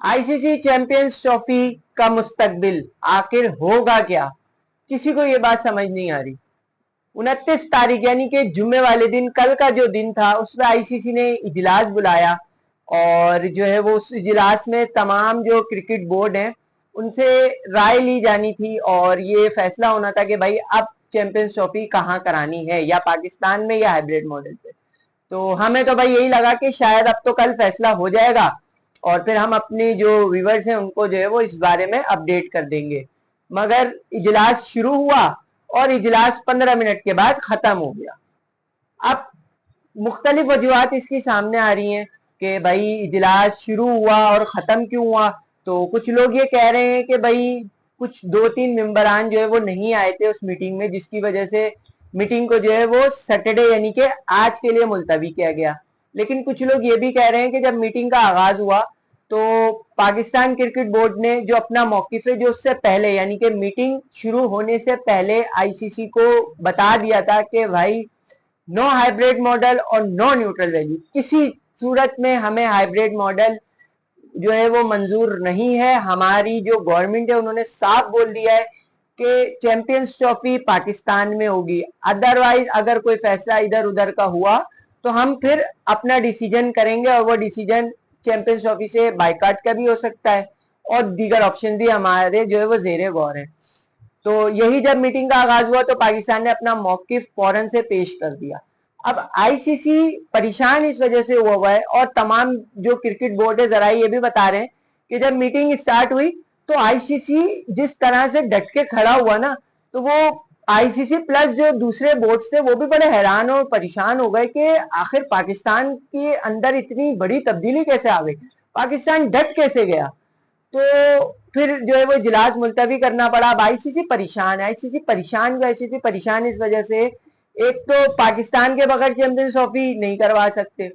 ICC champions trophy का मुस्तकबिल आखिर होगा क्या, किसी को ये बात समझ नहीं आ रही। 29 तारीख यानी कि जुम्मे वाले दिन, कल का जो दिन था, उसमें आईसीसी ने इजलास बुलाया और जो है वो उस इजलास में तमाम जो क्रिकेट बोर्ड हैं उनसे राय ली जानी थी और ये फैसला होना था कि भाई अब चैंपियंस ट्रॉफी कहाँ करानी है, या पाकिस्तान में या हाइब्रिड मॉडल पे। तो हमें तो भाई यही लगा कि शायद अब तो कल फैसला हो जाएगा और फिर हम अपने जो व्यूवर्स हैं उनको जो है वो इस बारे में अपडेट कर देंगे। मगर इजलास शुरू हुआ और इजलास 15 मिनट के बाद खत्म हो गया। अब मुख्तलिफ वजूहत इसकी सामने आ रही हैं कि भाई इजलास शुरू हुआ और ख़त्म क्यों हुआ। तो कुछ लोग ये कह रहे हैं कि भाई कुछ 2-3 मेंबरान जो है वो नहीं आए थे उस मीटिंग में, जिसकी वजह से मीटिंग को जो है वो सैटरडे यानी कि आज के लिए मुलतवी किया गया। लेकिन कुछ लोग ये भी कह रहे हैं कि जब मीटिंग का आगाज हुआ तो पाकिस्तान क्रिकेट बोर्ड ने जो अपना मौकिफ है, जो उससे पहले यानी कि मीटिंग शुरू होने से पहले आईसीसी को बता दिया था कि भाई नो हाइब्रिड मॉडल और नो न्यूट्रल वैल्यू, किसी सूरत में हमें हाइब्रिड मॉडल जो है वो मंजूर नहीं है। हमारी जो गवर्नमेंट है उन्होंने साफ बोल दिया है कि चैंपियंस ट्रॉफी पाकिस्तान में होगी, अदरवाइज अगर कोई फैसला इधर उधर का हुआ तो हम फिर अपना डिसीजन करेंगे और वो डिसीजन चैंपियंस ट्रॉफी से बाइकाट का भी हो सकता है और दीगर ऑप्शन भी हमारे जो है वो जेरे गौर है। तो यही जब मीटिंग का आगाज हुआ तो पाकिस्तान ने अपना मौकिफ फौरन से पेश कर दिया। अब आईसीसी परेशान इस वजह से हुआ है और तमाम जो क्रिकेट बोर्ड है जरा ये भी बता रहे हैं कि जब मीटिंग स्टार्ट हुई तो आईसीसी जिस तरह से डट के खड़ा हुआ ना, तो वो आईसीसी प्लस जो दूसरे बोर्ड थे वो भी बड़े हैरान और परेशान हो गए कि आखिर पाकिस्तान के अंदर इतनी बड़ी तब्दीली कैसे आ गई, पाकिस्तान डट कैसे गया। तो फिर जो है वो इजलास मुलतवी करना पड़ा। अब आईसीसी परेशान है, आईसीसी परेशान इस वजह से, एक तो पाकिस्तान के बगैर चैंपियंस ट्रॉफी नहीं करवा सकते,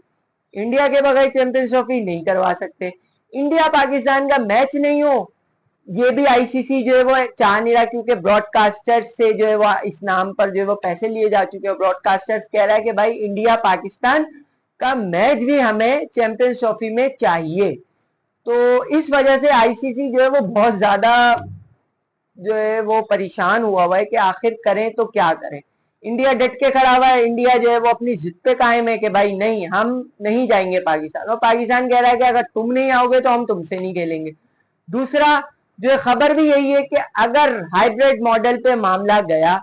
इंडिया के बगैर चैंपियंस ट्रॉफी नहीं करवा सकते, इंडिया पाकिस्तान का मैच नहीं हो ये भी आईसीसी जो है वो चाह नहीं रहा, क्योंकि ब्रॉडकास्टर्स से जो है वो इस नाम पर जो है वो पैसे लिए जा चुके हैं। ब्रॉडकास्टर्स कह रहा है कि भाई इंडिया पाकिस्तान का मैच भी हमें चैंपियंस ट्रॉफी में चाहिए। तो इस वजह से आईसीसी जो है वो बहुत ज्यादा जो है वो परेशान हुआ है कि आखिर करें तो क्या करें। इंडिया डट के खड़ा हुआ है, इंडिया जो है वो अपनी जिद पे कायम है कि भाई नहीं, हम नहीं जाएंगे पाकिस्तान, और पाकिस्तान कह रहा है कि अगर तुम नहीं आओगे तो हम तुमसे नहीं खेलेंगे। दूसरा जो खबर भी यही है कि अगर हाइब्रिड मॉडल पे मामला गया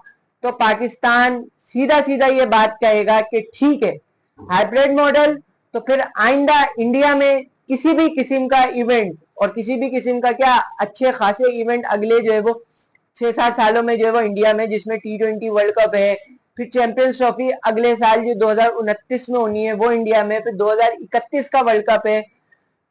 तो पाकिस्तान सीधा सीधा ये बात कहेगा कि ठीक है हाइब्रिड मॉडल, तो फिर आइंदा इंडिया में किसी भी किस्म का इवेंट और किसी भी किस्म का क्या अच्छे खासे इवेंट अगले जो है वो 6-7 सालों में जो है वो इंडिया में, जिसमें T20 वर्ल्ड कप है, फिर चैंपियंस ट्रॉफी अगले साल जो 2029 में होनी है वो इंडिया में, फिर 2031 का वर्ल्ड कप है।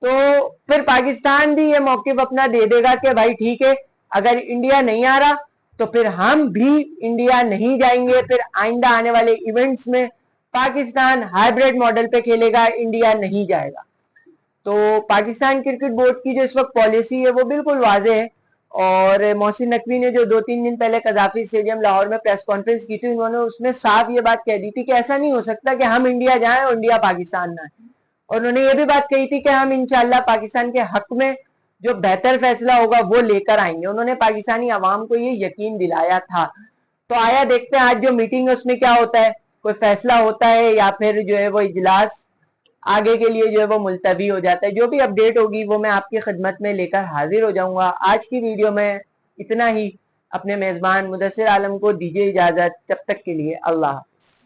तो फिर पाकिस्तान भी ये मौके अपना दे देगा कि भाई ठीक है अगर इंडिया नहीं आ रहा तो फिर हम भी इंडिया नहीं जाएंगे, फिर आइंदा आने वाले इवेंट्स में पाकिस्तान हाइब्रिड मॉडल पे खेलेगा, इंडिया नहीं जाएगा। तो पाकिस्तान क्रिकेट बोर्ड की जो इस वक्त पॉलिसी है वो बिल्कुल वाजे है। और मोहसिन नकवी ने जो 2-3 दिन पहले कजाफी स्टेडियम लाहौर में प्रेस कॉन्फ्रेंस की थी, उन्होंने उसमें साफ ये बात कह दी थी कि ऐसा नहीं हो सकता कि हम इंडिया जाएं और इंडिया पाकिस्तान ना आए। और उन्होंने ये भी बात कही थी कि हम इंशाल्लाह पाकिस्तान के हक में जो बेहतर फैसला होगा वो लेकर आएंगे। उन्होंने पाकिस्तानी आवाम को ये यकीन दिलाया था। तो आया देखते हैं आज जो मीटिंग है उसमें क्या होता है, कोई फैसला होता है या फिर जो है वो इजलास आगे के लिए जो है वो मुलतवी हो जाता है। जो भी अपडेट होगी वो मैं आपकी खिदमत में लेकर हाजिर हो जाऊंगा। आज की वीडियो में इतना ही। अपने मेजबान मुदस्सिर आलम को दीजिए इजाजत, जब तक के लिए अल्लाह हाफ़िज़।